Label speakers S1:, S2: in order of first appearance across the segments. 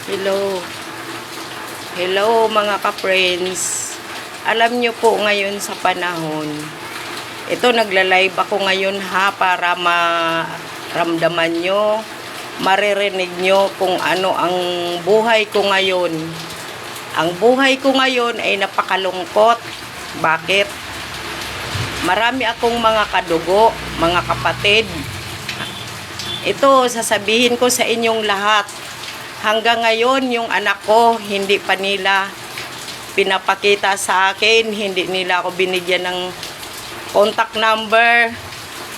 S1: Hello. Hello mga ka-friends. Alam nyo po ngayon sa panahon, ito nagla-live ako ngayon para maramdaman nyo, maririnig nyo kung ano ang buhay ko ngayon. Ang buhay ko ngayon ay napakalungkot. Bakit? Marami akong mga kadugo, mga kapatid. Ito sasabihin ko sa inyong lahat. Hanggang ngayon, yung anak ko, hindi pa nila pinapakita sa akin, hindi nila ako binigyan ng contact number.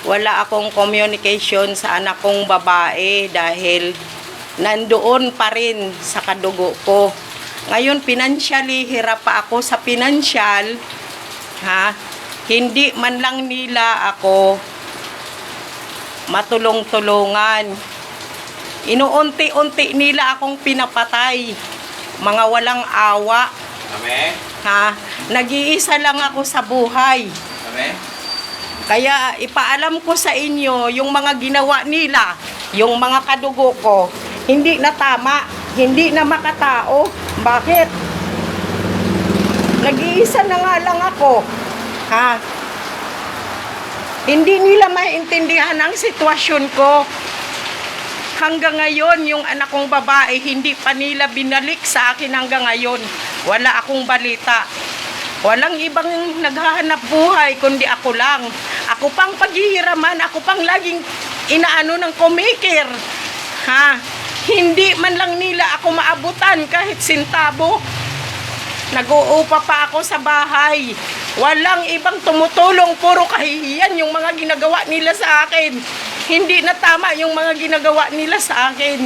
S1: Wala akong communication sa anak kong babae dahil nandoon pa rin sa kadugo ko. Ngayon, financially, hirap pa ako sa financial. Hindi man lang nila ako matulong-tulungan. Inuunti-unti nila akong pinapatay. Mga walang awa.
S2: Amen.
S1: Nag-iisa lang ako sa buhay.
S2: Amen.
S1: Kaya ipaalam ko sa inyo, yung mga ginawa nila, yung mga kadugo ko, hindi na tama, hindi na makatao. Bakit? Nag-iisa na nga lang ako. Hindi nila maintindihan ang sitwasyon ko. Hanggang ngayon, yung anak kong babae, hindi pa nila binalik sa akin hanggang ngayon. Wala akong balita. Walang ibang naghahanap buhay, kundi ako lang. Ako pang paghihiraman, ako pang laging inaano ng kumikir. Hindi man lang nila ako maabutan kahit sintabo. Nag-uupa pa ako sa bahay. Walang ibang tumutulong, puro kahihiyan yung mga ginagawa nila sa akin. Hindi na tama yung mga ginagawa nila sa akin.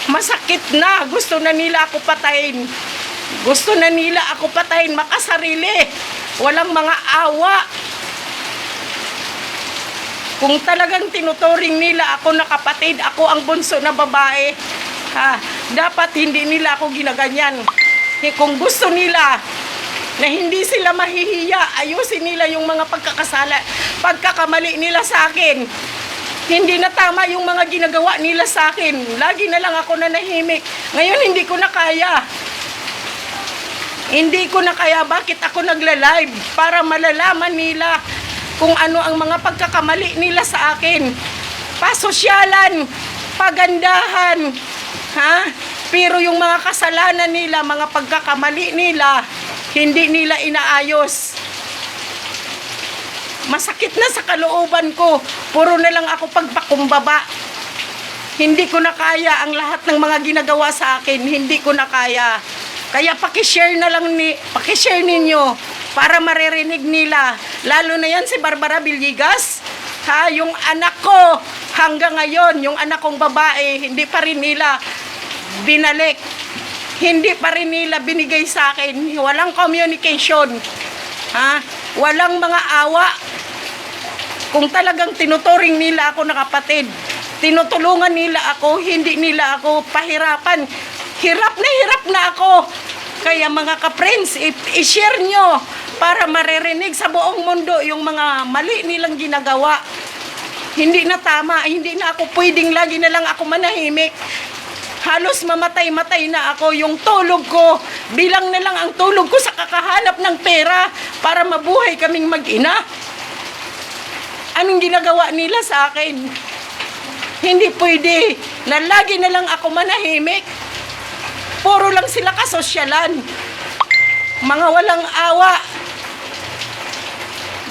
S1: Masakit na. Gusto na nila ako patayin. Gusto na nila ako patayin, makasarili. Walang mga awa. Kung talagang tinuturing nila ako na kapatid, ako ang bunso na babae, dapat hindi nila ako ginaganyan. Kung gusto nila na hindi sila mahihiya, ayusin nila yung mga pagkakamali nila sa akin. Hindi na tama yung mga ginagawa nila sa akin. Lagi na lang ako nanahimik. Ngayon hindi ko na kaya. Hindi ko na kaya. Bakit ako nagla-live? Para malalaman nila kung ano ang mga pagkakamali nila sa akin. Pasosyalan, pagandahan, pero yung mga kasalanan nila, mga pagkakamali nila, hindi nila inaayos. Masakit na sa kalooban ko. Puro na lang ako pagpakumbaba. Hindi ko na kaya ang lahat ng mga ginagawa sa akin. Hindi ko na kaya. Kaya pakishare na lang pakishare ninyo para maririnig nila. Lalo na yan si Barbara Villegas. Yung anak ko hanggang ngayon, yung anak kong babae, hindi pa rin nila binalik. Hindi pa rin nila binigay sa akin. Walang communication. Walang mga awa. Kung talagang tinuturing nila ako na kapatid, tinutulungan nila ako, hindi nila ako pahirapan. Hirap na ako. Kaya mga ka-friends, i-share nyo para maririnig sa buong mundo yung mga mali nilang ginagawa. Hindi na tama, hindi na ako pwedeng lagi na lang ako manahimik. Halos mamatay-matay na ako. Yung tulog ko, bilang na lang ang tulog ko sa kakahanap ng pera para mabuhay kaming mag-ina. Anong ginagawa nila sa akin? Hindi pwede na lagi na lang ako manahimik. Puro lang sila kasosyalan. Mga walang awa.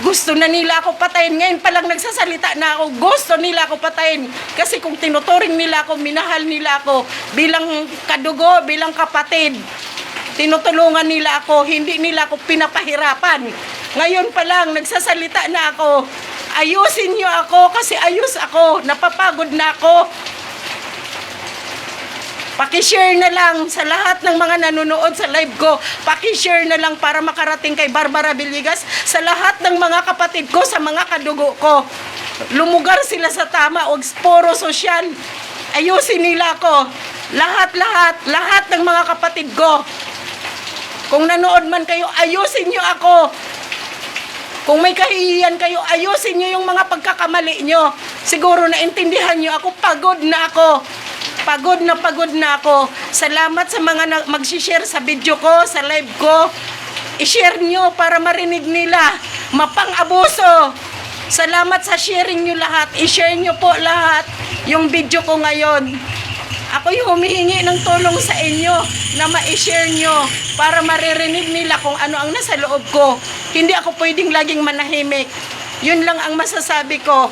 S1: Gusto na nila ako patayin. Ngayon palang nagsasalita na ako. Gusto nila ako patayin. Kasi kung tinuturing nila ako, minahal nila ako bilang kadugo, bilang kapatid. Tinutulungan nila ako. Hindi nila ako pinapahirapan. Ngayon pa lang nagsasalita na ako. Ayusin niyo ako kasi ayos ako. Napapagod na ako. Pakishare na lang sa lahat ng mga nanonood sa live ko. Pakishare na lang para makarating kay Barbara Villegas sa lahat ng mga kapatid ko, sa mga kadugo ko. Lumugar sila sa tama, o puro sosyal. Ayusin nila ako. Lahat ng mga kapatid ko. Kung nanood man kayo, ayusin niyo ako. Kung may kahihiyan kayo, ayusin niyo yung mga pagkakamali niyo. Siguro naintindihan niyo ako, pagod na ako. Pagod na ako. Salamat sa mga mag-share sa video ko, sa live ko. I-share nyo para marinig nila. Mapang-abuso. Salamat sa sharing nyo lahat. I-share nyo po lahat yung video ko ngayon. Ako yung humihingi ng tulong sa inyo na ma-share nyo para maririnig nila kung ano ang nasa loob ko. Hindi ako pwedeng laging manahimik. Yun lang ang masasabi ko.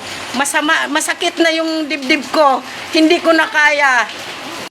S1: Masakit na yung dibdib ko. Hindi ko na kaya.